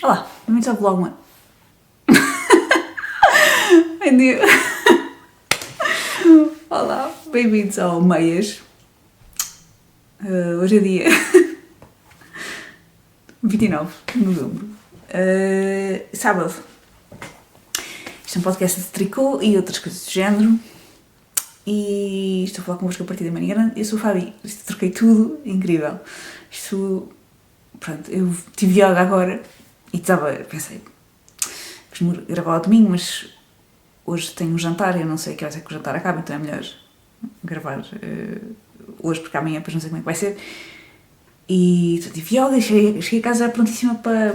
Olá, bem-vindos ao vlog 1. Bom dia. Olá, bem-vindos ao Meias. Hoje é dia 29 de novembro. Sábado. Isto é um podcast de tricô e outras coisas do género. E estou a falar convosco a partir da manhã. Eu sou a Fabi. Troquei tudo. Incrível. Pronto, eu tive yoga agora e pensei, vamos gravar ao domingo, mas hoje tenho um jantar e eu não sei que horas é que o jantar acaba, então é melhor gravar hoje, porque amanhã depois não sei como é que vai ser. E então, tive yoga e cheguei a casa prontíssima para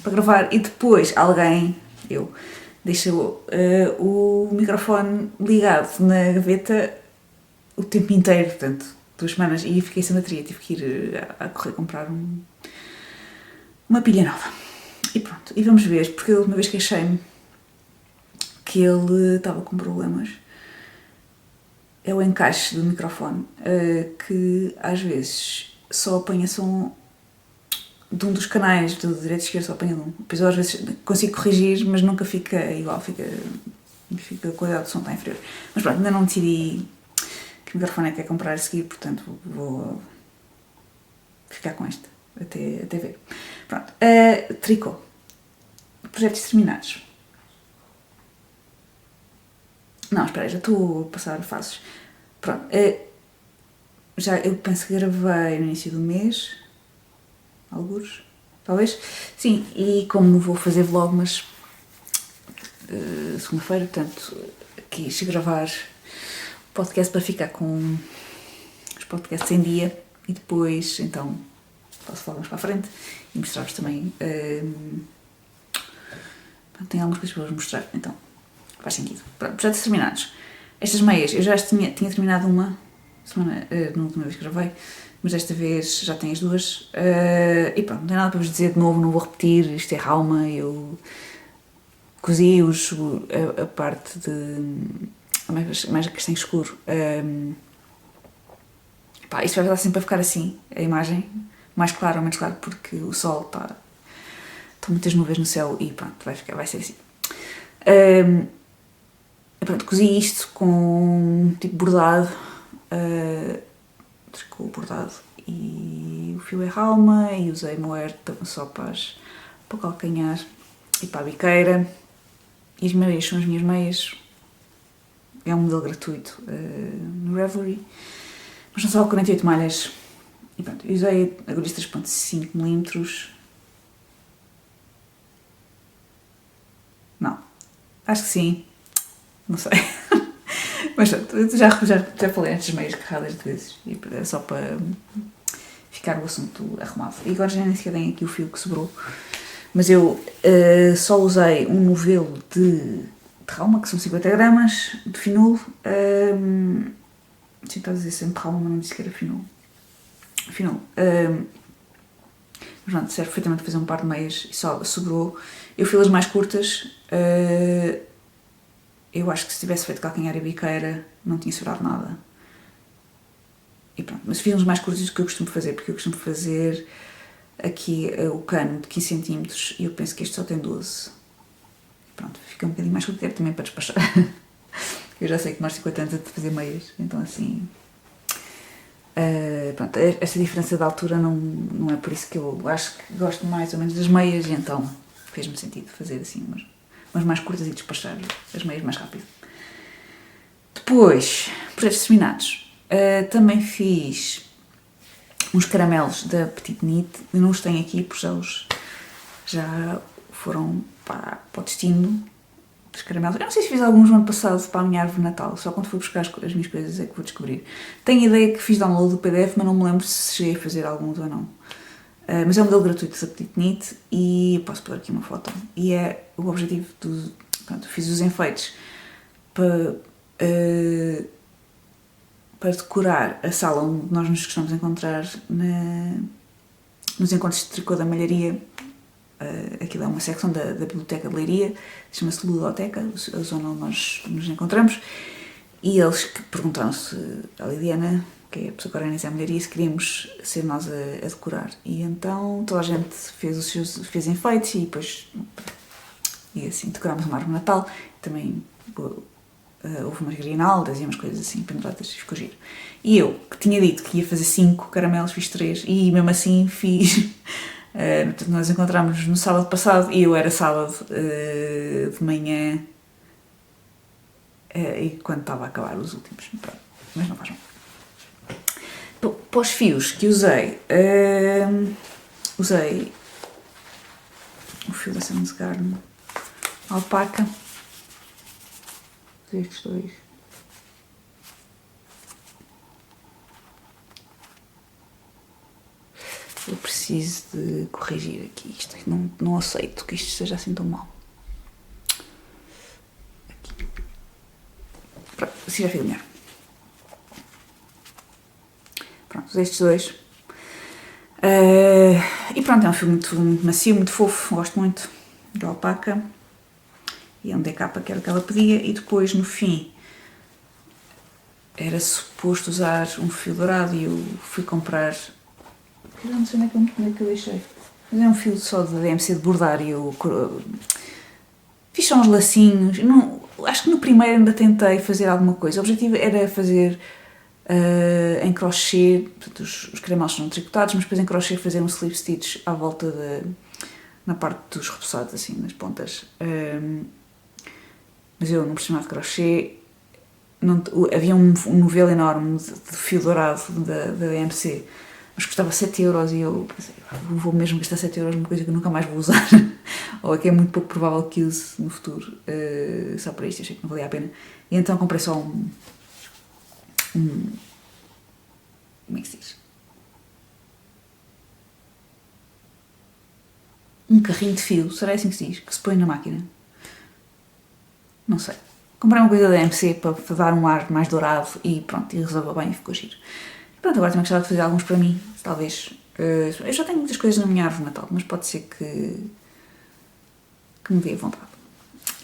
gravar, e depois eu deixou o microfone ligado na gaveta o tempo inteiro, portanto 2 semanas, e fiquei sem bateria, tive que ir a correr comprar uma pilha nova. E pronto, e vamos ver, porque a última vez queixei-me que ele estava com problemas. É o encaixe do microfone, que às vezes só apanha som de um dos canais, do direito e esquerdo só apanha de um. Depois eu às vezes consigo corrigir, mas nunca fica igual, a qualidade do som está inferior. Mas pronto, ainda não decidi que microfone é que é comprar a seguir, portanto vou ficar com este até ver. Pronto, tricô. Projetos terminados. Não, espera aí, já estou a passar fases. Pronto, eu penso que gravei no início do mês, alguns, talvez. Sim, e como vou fazer vlog, mas segunda-feira, portanto, quis gravar o podcast para ficar com os podcasts em dia e depois, então, posso falar mais para a frente e mostrar-vos também. Tenho algumas coisas para vos mostrar, então faz sentido. Pronto, projetos terminados. Estas meias, eu já tinha terminado uma semana, na última vez que gravei, mas desta vez já tenho as duas. E pronto, não tem nada para vos dizer de novo, não vou repetir, isto é Rauma, eu cozi a parte de mais a castanho escuro. Isto vai dar sempre a ficar assim, a imagem, mais claro ou menos claro, porque o sol estão muitas nuvens no céu e pronto, vai ser assim. Pronto, cozi isto com tipo bordado, tricô bordado, e o fio é Rauma e usei moer só para o calcanhar e para a biqueira. E as meias são as minhas meias, é um modelo gratuito no Ravelry, mas são só 48 malhas. E pronto, usei agulhas 3.5mm. Não, acho que sim, não sei. Mas já falei antes das meias carradas de vezes, e é só para ficar o assunto arrumado. E agora já nem sequer tenho aqui o fio que sobrou, mas eu só usei um novelo de Rauma, que são 50 gramas, de Finul. Tinha estado a dizer sempre Rauma, mas não disse que era Finul. Mas pronto, serve perfeitamente para fazer um par de meias e só sobrou. Eu fiz as mais curtas. Eu acho que se tivesse feito calcanhar e biqueira não tinha sobrado nada. E pronto, mas fiz uns mais curtos do que eu costumo fazer, porque eu costumo fazer aqui o cano de 15 cm e eu penso que este só tem 12. E pronto, fica um bocadinho mais curto, também para despachar. Eu já sei que nós 50 anos de fazer meias, então assim... pronto, esta diferença de altura não é por isso que eu acho que gosto mais ou menos das meias, e então fez-me sentido fazer assim umas mais curtas e despachar as meias mais rápido. Depois, projetos terminados. Também fiz uns caramelos da Petite Knit. Eu não os tenho aqui porque já foram para o destino dos caramelos. Eu não sei se fiz alguns no ano passado para a minha árvore de Natal, só quando fui buscar as minhas coisas é que vou descobrir. Tenho a ideia que fiz download do PDF, mas não me lembro se cheguei a fazer alguns ou não. Mas é um modelo gratuito da Petite Knit e posso pôr aqui uma foto. E é o objetivo pronto, fiz os enfeites para decorar a sala onde nós nos costumamos encontrar nos encontros de tricô da malharia. Aquilo é uma secção da biblioteca de Leiria, chama-se Ludoteca, a zona onde nós nos encontramos, e eles que perguntaram-se à Lidiana que é a pessoa que organiza a mulheria, se queríamos ser nós a decorar. E então toda a gente fez enfeites e depois e assim decorámos uma árvore de Natal. Também houve umas grinaldas e umas coisas assim penduradas e ficou giro. E eu, que tinha dito que ia fazer 5 caramelos, fiz 3 e mesmo assim fiz. Nós encontramos no sábado passado e eu era sábado de manhã e quando estava a acabar os últimos. Pronto, mas não faz mal. Para os fios que usei o fio da Samsgarden alpaca, estes dois. Eu preciso de corrigir aqui isto, não aceito que isto seja assim tão mal. Aqui. Pronto, assim já fica melhor. Pronto, estes dois. E pronto, é um fio muito macio, muito fofo, gosto muito de alpaca. E é um decapa que era o que ela pedia. E depois, no fim, era suposto usar um fio dourado e eu fui comprar... Eu não sei onde é que eu deixei. Mas é um fio só de DMC de bordar e eu fiz só uns lacinhos. Acho que no primeiro ainda tentei fazer alguma coisa. O objetivo era fazer em crochê, portanto, os caramelos são tricotados, mas depois em crochê fazer um slip stitch à volta na parte dos repousados, assim, nas pontas. Mas eu não percebi nada de crochê. Havia um novelo enorme de fio dourado da DMC, mas custava 7€ e eu pensei, vou mesmo gastar 7€ numa coisa que eu nunca mais vou usar, ou que é muito pouco provável que use no futuro, só para isto, eu achei que não valia a pena. E então comprei só como é que se diz? Um carrinho de fio, será assim que se diz? Que se põe na máquina? Não sei. Comprei uma coisa da MC para dar um ar mais dourado e pronto, e resolveu bem e ficou giro. E pronto, agora também gostava de fazer alguns para mim, talvez. Eu já tenho muitas coisas na minha árvore de Natal, mas pode ser que me dê vontade.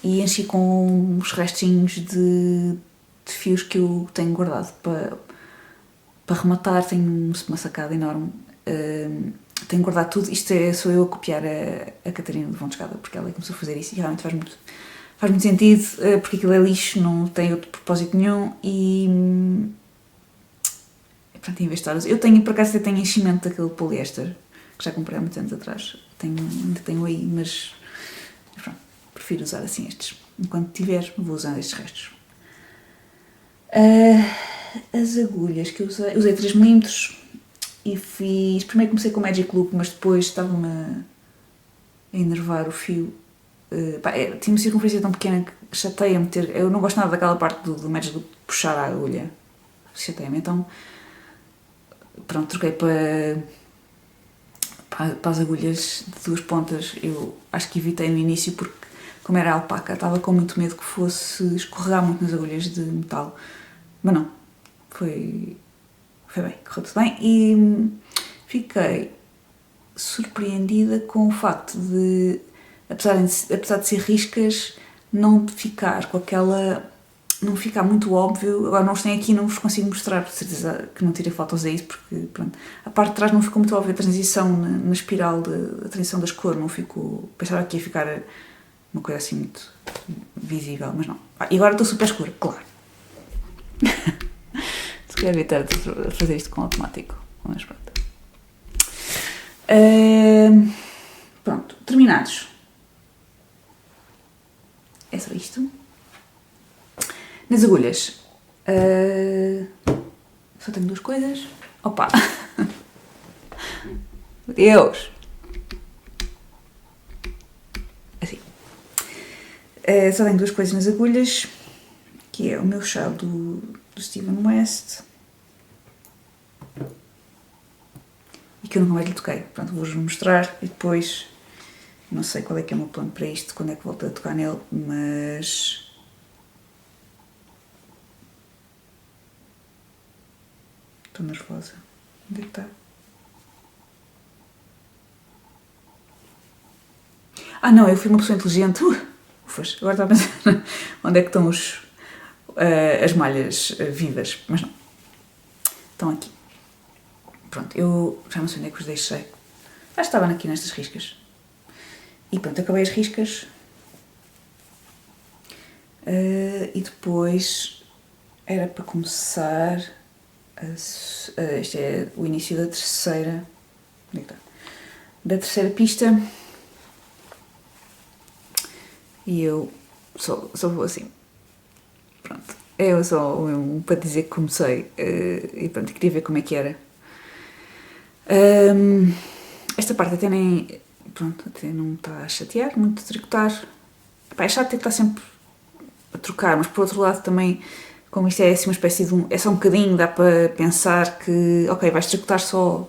E enchi com os restinhos de fios que eu tenho guardado para rematar. Tenho uma sacada enorme. Tenho guardado tudo. Isto sou eu a copiar a Catarina de Fontescada, porque ela começou a fazer isso e realmente faz muito sentido, porque aquilo é lixo, não tem outro propósito nenhum e pronto, em vez de estar... Eu tenho, por acaso, tenho enchimento daquele poliéster, que já comprei há muitos anos atrás, ainda tenho aí, mas pronto, prefiro usar assim estes. Enquanto tiver, vou usando estes restos. As agulhas que eu usei 3mm e fiz... Primeiro comecei com o Magic Loop, mas depois estava-me a enervar o fio. Tinha uma circunferência tão pequena que chateia-me ter... Eu não gosto nada daquela parte do Magic Loop de puxar a agulha. Chateia-me, então pronto, troquei para as agulhas de 2 pontas. Eu acho que evitei no início porque, como era alpaca, estava com muito medo que fosse escorregar muito nas agulhas de metal, mas não, foi bem, correu tudo bem e fiquei surpreendida com o facto de, apesar de ser riscas, não ficar com aquela... não ficar muito óbvio. Agora não os tenho aqui, não vos consigo mostrar, por certeza que não tirei fotos a isso, porque pronto, a parte de trás não ficou muito óbvia a transição na espiral, a transição das cores, não ficou... Pensava que ia ficar uma coisa assim muito visível, mas não. E agora estou super escura, claro. Se calhar evitar de fazer isto com automático, mas pronto. Pronto, terminados. É só isto. Nas agulhas, só tenho 2 coisas. Opa! Deus! Assim. Só tenho 2 coisas nas agulhas, que é o meu chá do Steven West e que eu nunca mais lhe toquei. Pronto, vou-vos mostrar e depois não sei qual é que é o meu plano para isto, quando é que volto a tocar nele, mas... Estou nervosa. Onde é que está? Não, eu fui uma pessoa inteligente. Ufas, agora estava a pensar onde é que estão as malhas vivas, mas não. estão aqui. Pronto, eu já não sei onde é que os deixei. Já estavam aqui nestas riscas. E pronto, acabei as riscas. E depois era para começar. Este é o início da terceira. Onde é que está? Da terceira pista. E eu só vou assim. Pronto. Eu só para dizer que comecei. E pronto, queria ver como é que era. Esta parte até nem. Pronto, até não está a chatear muito, a tricotar. Epá, é chato ter que estar sempre a trocar, mas por outro lado também, como isto é assim uma espécie de é só um bocadinho, dá para pensar que, ok, vais tricotar só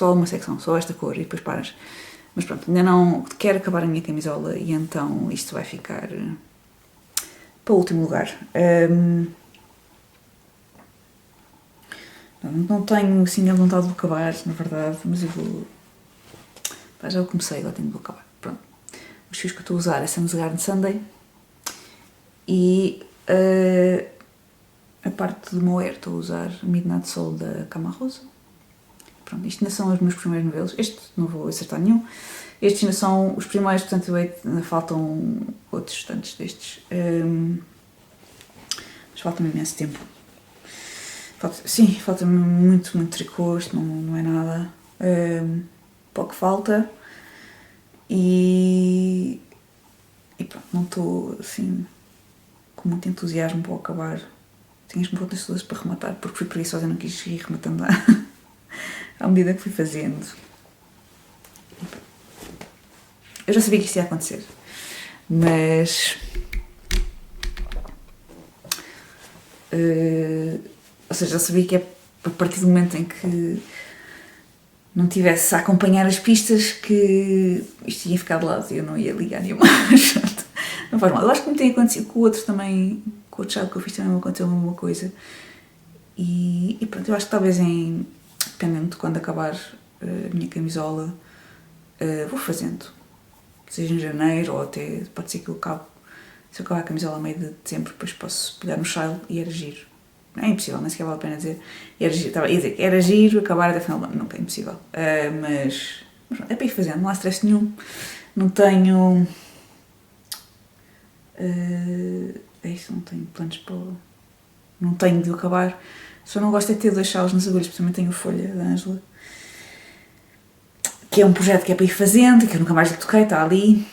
uma secção, só esta cor e depois paras. Mas pronto, ainda não quero acabar a minha camisola e então isto vai ficar para o último lugar. Não tenho assim a vontade de acabar, na verdade, mas eu vou. Já comecei, agora tenho de acabar. Pronto. Os fios que eu estou a usar é Sam's Garden Sunday e a parte do moer estou a usar Midnight Soul da Cama Rosa. Pronto, isto ainda são os meus primeiros modelos. Este não vou acertar nenhum. Estes ainda são os primeiros, portanto ainda faltam outros tantos destes. Mas falta-me imenso tempo. Falta-me muito tricô, isto não é nada. Pouco falta. E pronto, não estou assim com muito entusiasmo para acabar. Tenho as pontas todas para rematar, porque fui preguiçosa e não quis ir rematando à medida que fui fazendo. Eu já sabia que isto ia acontecer, mas ou seja, já sabia que é a partir do momento em que não tivesse a acompanhar as pistas que isto ia ficar de lado e eu não ia ligar nenhuma. Não faz mal. Eu acho que me tem acontecido com o outro também, com o outro chá que eu fiz também me aconteceu a mesma coisa. E pronto, eu acho que talvez dependendo de quando acabar a minha camisola, vou fazendo. Seja em janeiro ou até, pode ser que eu acabe. Se eu acabar a camisola a meio de dezembro, depois posso pegar no chá e era giro. Não é impossível, nem sequer vale a pena dizer. Era giro acabar até final do ano. Nunca é impossível. Mas é para ir fazendo, não há stress nenhum. Não tenho. É isso, não tenho planos para. Não tenho de acabar. Só não gosto é de ter 2 chalos nas agulhas, porque também tenho a folha da Ângela. Que é um projeto que é para ir fazendo, que eu nunca mais lhe toquei, está ali.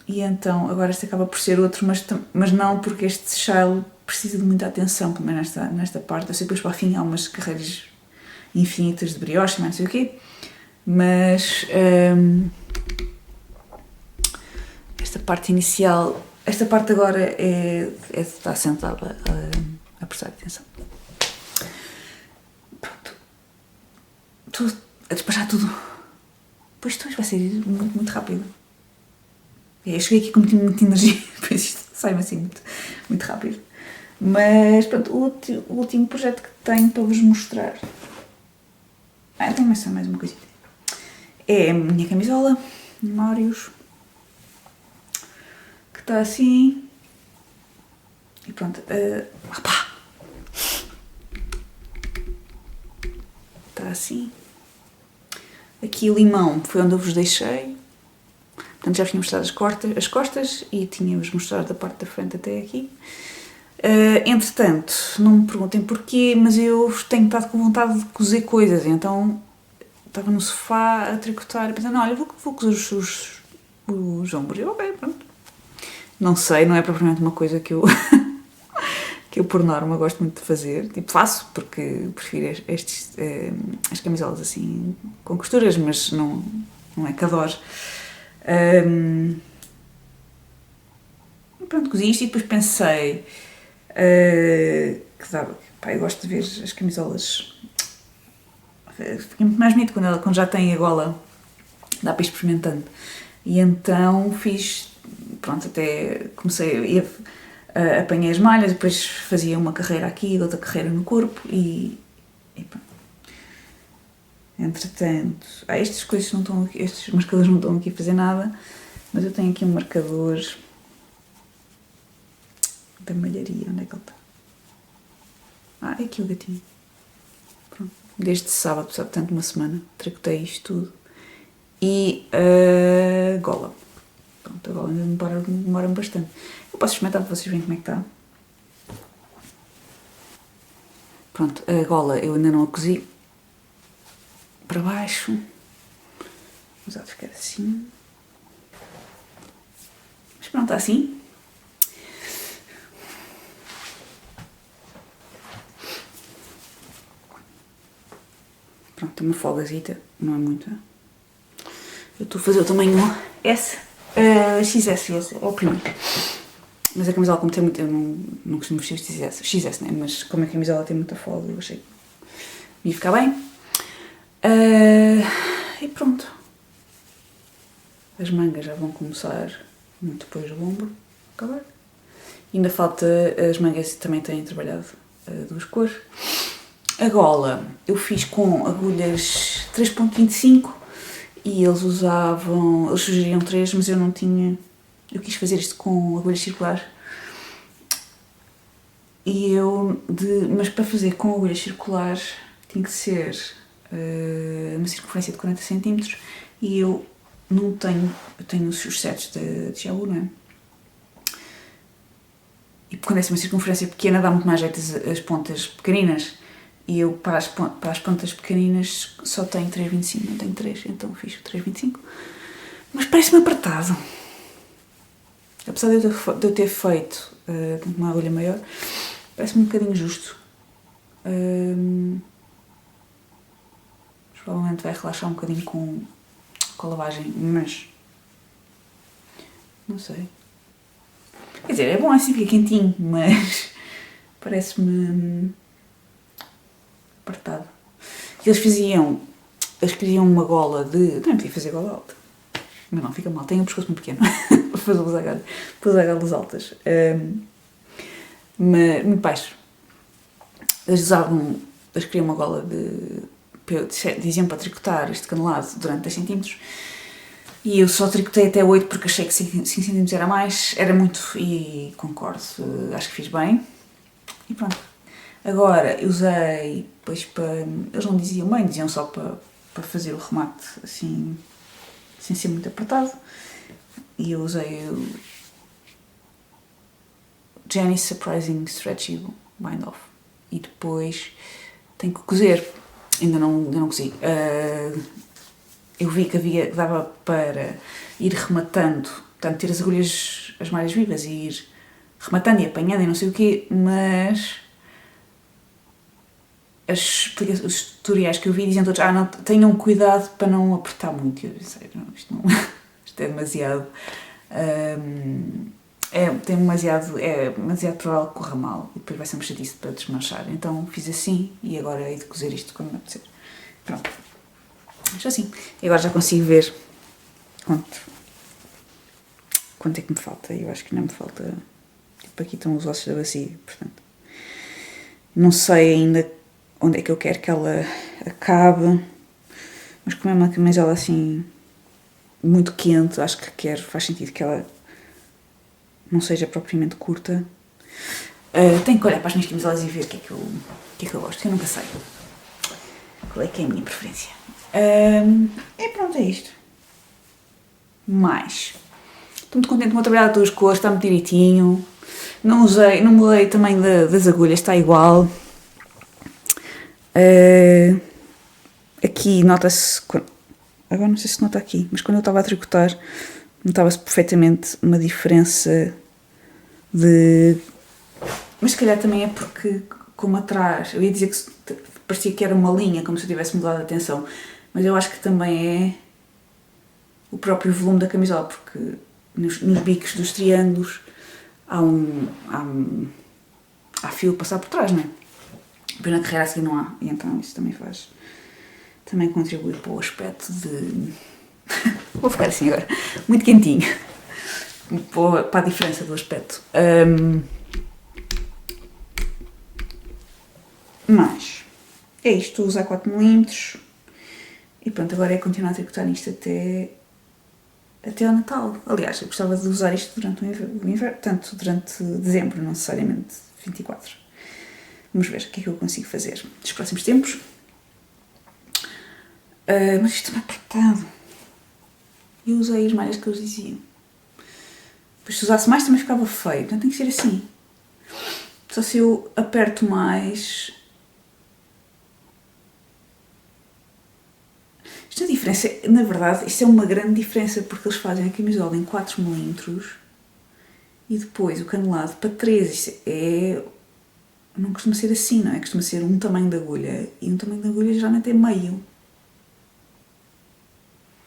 E então, agora este acaba por ser outro, mas não porque este chale precisa de muita atenção, como é nesta parte. Eu sei que depois para o fim há umas carreiras infinitas de brioche, não sei o quê. Mas esta parte inicial, esta parte agora é de estar sentada a prestar atenção. Pronto. Estou a despachar tudo. Pois vai ser muito rápido. Eu cheguei aqui com muita energia, depois isto sai-me assim muito rápido. Mas pronto, o último projeto que tenho para vos mostrar. Tenho mais uma coisita. É a minha camisola, Marius, que está assim. E pronto. Está assim. Aqui o limão foi onde eu vos deixei. Portanto, já vos tinha mostrado as costas e tinha-vos mostrado da parte da frente até aqui. Entretanto, não me perguntem porquê, mas eu tenho estado com vontade de cozer coisas, então estava no sofá a tricotar, pensando, olha, vou cozer os ombros. Eu, ok, pronto. Não sei, não é propriamente uma coisa que eu que eu por norma gosto muito de fazer, tipo faço porque prefiro as camisolas assim com costuras, mas não é que adoro. Pronto, cozi isto e depois pensei que dava, eu gosto de ver as camisolas, fica muito mais bonito quando já tem a gola, dá para ir experimentando. E então fiz, pronto, até comecei, apanhei as malhas, depois fazia uma carreira aqui, outra carreira no corpo e pronto. Entretanto, estas coisas não estão aqui, estes marcadores não estão aqui a fazer nada, mas eu tenho aqui um marcador da malharia, onde é que ele está? É aqui o gatinho. Pronto. desde sábado, portanto uma semana, tricotei isto tudo. E a gola. Pronto, a gola ainda demora bastante. Eu posso experimentar para vocês verem como é que está. Pronto, a gola eu ainda não a cozi. Para baixo. Vamos lá ficar assim. Mas pronto, está assim. Pronto, tem uma folgazita, não é muita. Eu estou a fazer o tamanho S, XS, é o primeiro. Mas a camisola, como tem muito, eu não costumo vestir XS, né? Mas como a camisola tem muita folga, eu achei que ia ficar bem. E pronto. As mangas já vão começar muito depois do ombro, acabar. Ainda falta, as mangas também têm trabalhado duas cores. A gola eu fiz com agulhas 3.25 e eles sugeriam 3, mas eu não tinha. Eu quis fazer isto com agulhas circulares. Mas para fazer com agulhas circulares tinha que ser uma circunferência de 40 cm e eu não tenho. Eu tenho os sets de Xiaohu, não é? E quando é uma circunferência pequena dá muito mais jeito as pontas pequeninas. E eu, para as pontas pequeninas, só tenho 3,25, não tenho 3, então fiz o 3,25. Mas parece-me apertado. Apesar de eu ter feito uma agulha maior, parece-me um bocadinho justo. Provavelmente vai relaxar um bocadinho com a lavagem, mas não sei. Quer dizer, é bom assim, fica quentinho, mas parece-me apertado. Eles queriam uma gola de... Também podia fazer gola alta. Mas não, fica mal. Tenho um pescoço muito pequeno para fazer as agalhas altas. Mas muito baixo. Eles queriam uma gola diziam para tricotar este canelado durante 10 cm. E eu só tricotei até 8 porque achei que 5 cm era mais. Era muito e concordo. Acho que fiz bem. E pronto. Agora, eu usei, depois para... Eles não diziam bem, diziam só para fazer o remate, assim, sem ser muito apertado. E eu usei o Jenny's Surprising Stretchy Bind Off. E depois tenho que cozer. Ainda não cozi. Eu vi que dava para ir rematando, portanto, ter as agulhas, as malhas vivas e ir rematando e apanhando e não sei o quê, mas... os tutoriais que eu vi diziam todos, não, tenham cuidado para não apertar muito. Eu disse, isto é demasiado, é demasiado provável que corra mal e depois vai ser um chatice para desmanchar. Então fiz assim e agora hei de cozer isto quando me apetecer. Pronto. Mas assim, e agora já consigo ver quanto é que me falta. Eu acho que não me falta, tipo, aqui estão os ossos da bacia, portanto, não sei ainda onde é que eu quero que ela acabe, mas como é uma camisola assim muito quente, acho que faz sentido que ela não seja propriamente curta. Tenho que olhar para as minhas camisolas e ver o que é que eu gosto, que eu nunca sei qual é que é a minha preferência. E pronto, é isto. Mais, estou muito contente com o meu trabalho de duas cores, está muito direitinho. Não mudei também das agulhas, está igual. Aqui nota-se, agora não sei se nota aqui, mas quando eu estava a tricotar notava-se perfeitamente uma diferença mas se calhar também é porque, como atrás, eu ia dizer que parecia que era uma linha, como se eu tivesse mudado a tensão, mas eu acho que também é o próprio volume da camisola, porque nos bicos dos triângulos há fio a passar por trás, não é? Depois na carreira assim não há, e então isso também contribui para o aspecto de... Vou ficar assim agora, muito quentinho, para a diferença do aspecto. Mas é isto, estou a usar 4mm e pronto, agora é continuar a tricotar nisto até ao Natal. Aliás, eu gostava de usar isto durante o inverno, portanto, durante dezembro, não necessariamente 24. Vamos ver o que é que eu consigo fazer nos próximos tempos. Mas isto está apertado. Eu usei as malhas que eles diziam. Depois se usasse mais também ficava feio. Portanto tem que ser assim. Só se eu aperto mais... Isto é a diferença. Na verdade, isto é uma grande diferença porque eles fazem a camisola em 4mm e depois o canelado para 3. Isto é... Não costuma ser assim, não é? Costuma ser um tamanho de agulha e um tamanho de agulha geralmente é meio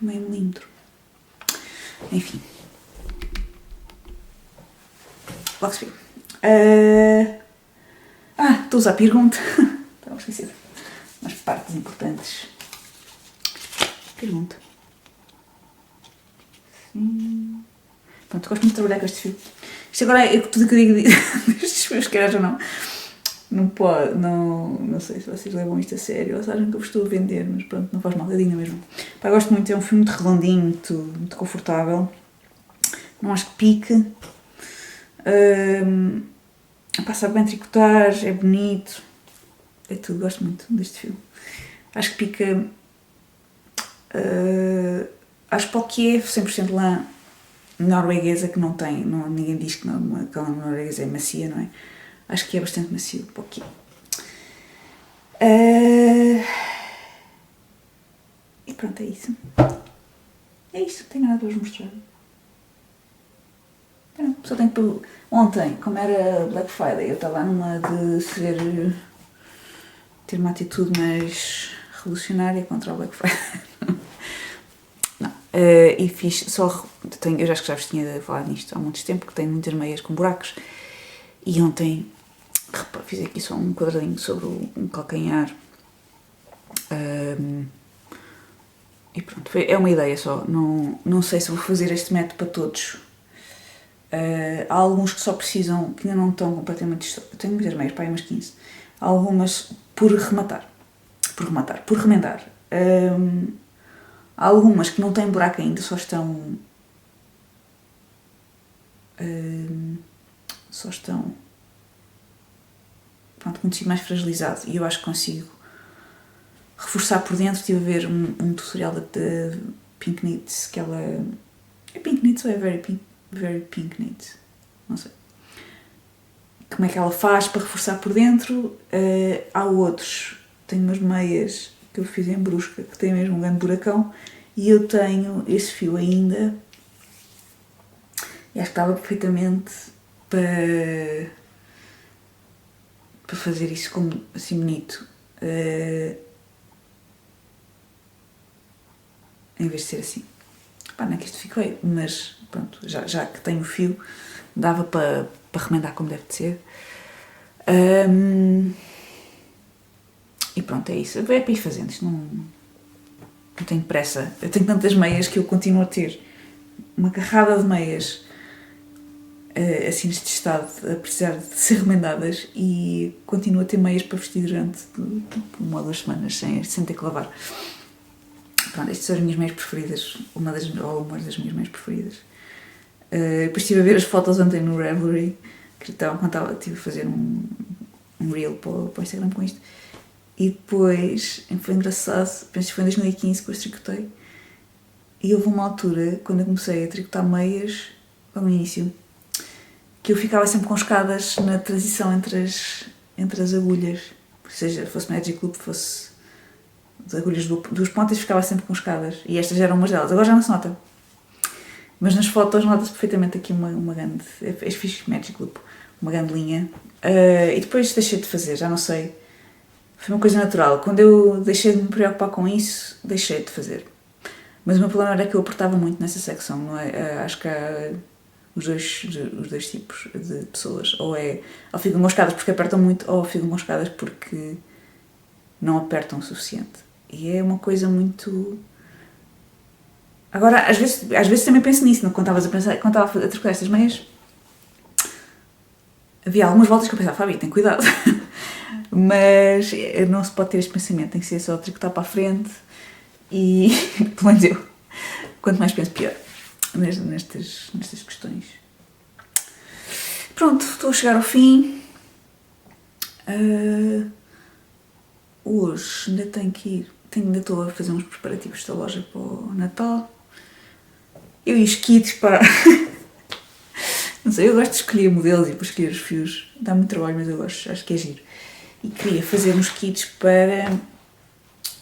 milímetro. Enfim. Logo se vê. Estou a usar a pergunta. Estava esquecida. Umas partes importantes. Pergunta. Sim. Pronto, gosto muito de trabalhar com este fio. Isto agora é tudo que eu digo destes fios, quer ou não. Não pode, não sei se vocês levam isto a sério ou se acham que eu vos estou a vender, mas pronto, não faz mal, é digna mesmo. Pá, gosto muito, é um fio muito redondinho, muito confortável. Não acho que pique. Passa bem a tricotar, é bonito. É tudo, gosto muito deste fio. Acho que pica... acho que para o que é 100% lã norueguesa, que não tem... ninguém diz que a lã norueguesa é macia, não é? Acho que é bastante macio para o que é. E pronto, é isso. É isso, não tenho nada para vos mostrar. Só tenho que... Ontem, como era Black Friday, eu estava numa de ter uma atitude mais revolucionária contra o Black Friday. Não. E fiz só... eu já acho que já vos tinha falado nisto há muito tempo, que tenho muitas meias com buracos. E ontem fiz aqui só um quadradinho sobre um calcanhar. E pronto, é uma ideia só. Não sei se vou fazer este método para todos. Há alguns que só precisam, que ainda não estão completamente... Eu tenho muitas meias, pá, umas 15. Há algumas por remendar. Há algumas que não têm buraco ainda, só estão... pronto, com um tecido mais fragilizado, e eu acho que consigo reforçar por dentro. Estive a ver um tutorial da Pink Knits, que ela... É Pink Knits ou é Very Pink Knits? Não sei. Como é que ela faz para reforçar por dentro. Há outros, tenho umas meias que eu fiz em Brusca, que têm mesmo um grande buracão, e eu tenho esse fio ainda, e acho que estava perfeitamente para fazer isso como assim bonito, em vez de ser assim. Pá, não é que isto ficou aí, mas pronto, já que tenho o fio, dava para remendar como deve de ser. E pronto, é isso. É para ir fazendo, isto não tenho pressa. Eu tenho tantas meias que eu continuo a ter uma carrada de meias assim neste estado, a precisar de ser remendadas, e continuo a ter meias para vestir durante 1 ou 2 semanas sem ter que lavar. Pronto, estas são as minhas meias preferidas, uma das minhas meias preferidas. Depois estive a ver as fotos ontem no Ravelry, que quando estive a fazer um reel para o Instagram com isto, e depois foi engraçado, penso que foi em 2015 que eu tricotei, e houve uma altura, quando eu comecei a tricotar meias, no início, que eu ficava sempre com escadas na transição entre as agulhas, seja fosse Magic Loop, fosse as agulhas duas pontas, ficava sempre com escadas, e estas eram umas delas. Agora já não se nota, mas nas fotos nota-se perfeitamente aqui uma grande... Eu fiz Magic Loop, uma grande linha, e depois deixei de fazer, já não sei, foi uma coisa natural. Quando eu deixei de me preocupar com isso, deixei de fazer. Mas o meu problema era que eu apertava muito nessa secção, não é? Acho que há os dois tipos de pessoas, ou ficam moscadas porque apertam muito, ou ficam moscadas porque não apertam o suficiente. E é uma coisa muito... Agora, às vezes também penso nisso, quando estava a tricotar estas meias, havia algumas voltas que eu pensava, Fabi, tem cuidado. Mas não se pode ter este pensamento, tem que ser só tricotar para a frente, e pelo menos eu, quanto mais penso, pior, nestas questões. Pronto, estou a chegar ao fim. Hoje ainda tenho que ir ainda estou a fazer uns preparativos da loja para o Natal. Eu e os kits, pá. Não sei, eu gosto de escolher modelos e depois escolher os fios. Dá muito trabalho, mas eu gosto, acho que é giro. E queria fazer uns kits para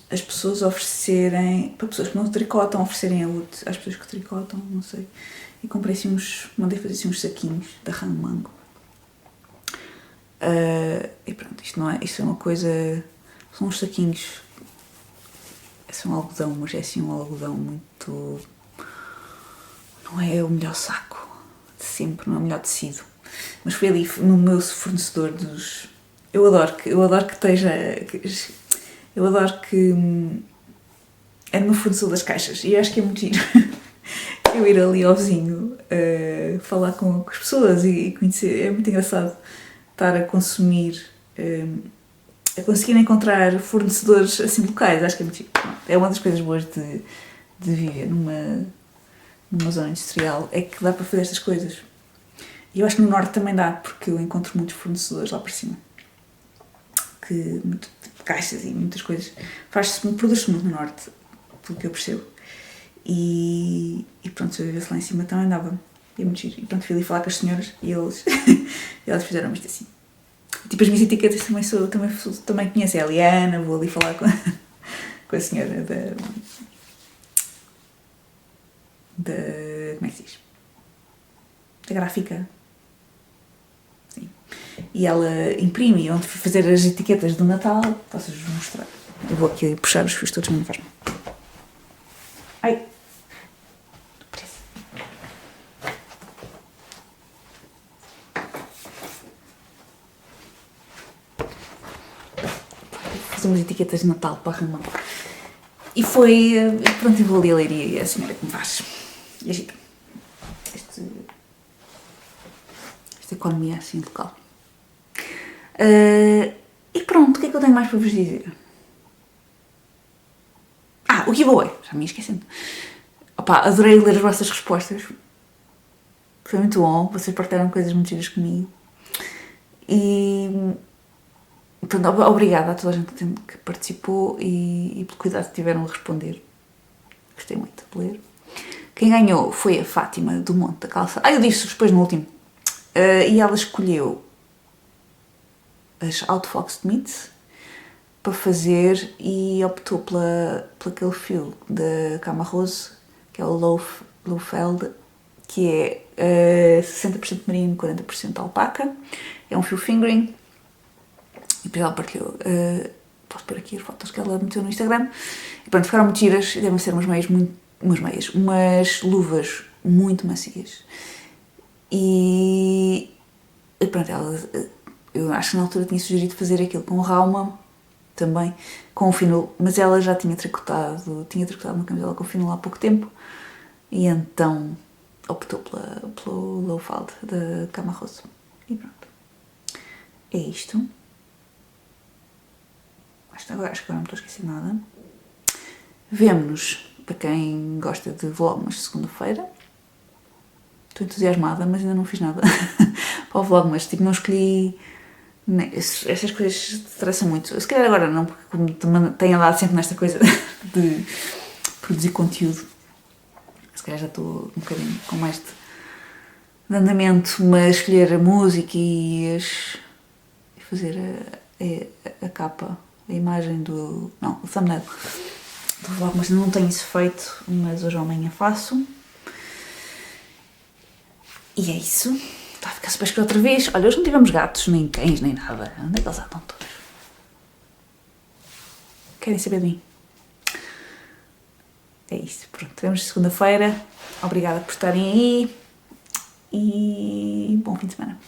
as pessoas oferecerem, para pessoas que não tricotam, oferecerem às pessoas que tricotam, não sei. E comprei assim mandei fazer assim uns saquinhos da Ranmango. E pronto, isto é uma coisa, são uns saquinhos, é um algodão, mas é assim um algodão muito, não é o melhor saco de sempre, não é o melhor tecido, mas foi ali no meu fornecedor dos, eu adoro que esteja, eu adoro que é no meu fornecedor das caixas, e eu acho que é muito giro eu ir ali ao vizinho falar com as pessoas e conhecer, é muito engraçado estar a consumir, a conseguir encontrar fornecedores assim locais, acho que é muito giro. É uma das coisas boas de viver numa zona industrial, é que dá para fazer estas coisas. E eu acho que no Norte também dá, porque eu encontro muitos fornecedores lá para cima. Muito, tipo, caixas e muitas coisas. Produz-se muito no Norte, pelo que eu percebo. E pronto, se eu vivesse lá em cima também dava. É muito giro. E pronto, fui ali falar com as senhoras e elas fizeram isto assim. Tipo, as minhas etiquetas também conheço a Eliana, vou ali falar com a senhora como é que se diz? Da gráfica. Sim. E ela imprime, onde fui fazer as etiquetas do Natal, posso-vos mostrar. Eu vou aqui puxar os fios todos, mas não faz mal. Ai! Fazer umas etiquetas de Natal para arrumar. E foi, pronto, eu vou ali a leiria e a senhora que me faz. E agita. Esta economia assim local. E pronto, o que é que eu tenho mais para vos dizer? O giveaway, já me ia esquecendo. Opa, adorei ler as vossas respostas. Foi muito bom, vocês partilharam coisas muito giras comigo. E portanto, obrigada a toda a gente que participou e pelo cuidado que tiveram a responder. Gostei muito de ler. Quem ganhou foi a Fátima do Monte da Calçada. Eu disse depois no último. E ela escolheu as Outfoxed Meats para fazer e optou por aquele fio da Cama Rose, que é o Lowfeld, que é 60% merino, 40% alpaca. É um fio fingering. E depois ela partilhou, posso pôr aqui as fotos que ela meteu no Instagram. E pronto, ficaram muito giras e devem ser umas luvas muito macias. E pronto, eu acho que na altura tinha sugerido fazer aquilo com Rauma também, com o fino, mas ela já tinha tricotado uma camisola com fino há pouco tempo e então optou pelo low fold da Cama Rose. E pronto. É isto. Acho que agora não estou a esquecer nada. Vemo-nos, para quem gosta de vlogmas, segunda-feira. Estou entusiasmada, mas ainda não fiz nada para o vlogmas. Tipo, não escolhi... Estas coisas te interessam muito. Se calhar agora não, porque como tenho andado sempre nesta coisa de produzir conteúdo, se calhar já estou um bocadinho com mais de andamento, mas escolher a música e fazer a capa, a imagem o thumbnail do vlog, mas não tenho isso feito, mas hoje ou amanhã faço. E é isso. Está a ficar super escuro outra vez. Olha, hoje não tivemos gatos, nem cães, nem nada. Onde é que eles andam todos? Querem saber de mim? É isso, pronto. Vemos segunda-feira. Obrigada por estarem aí. E bom fim de semana.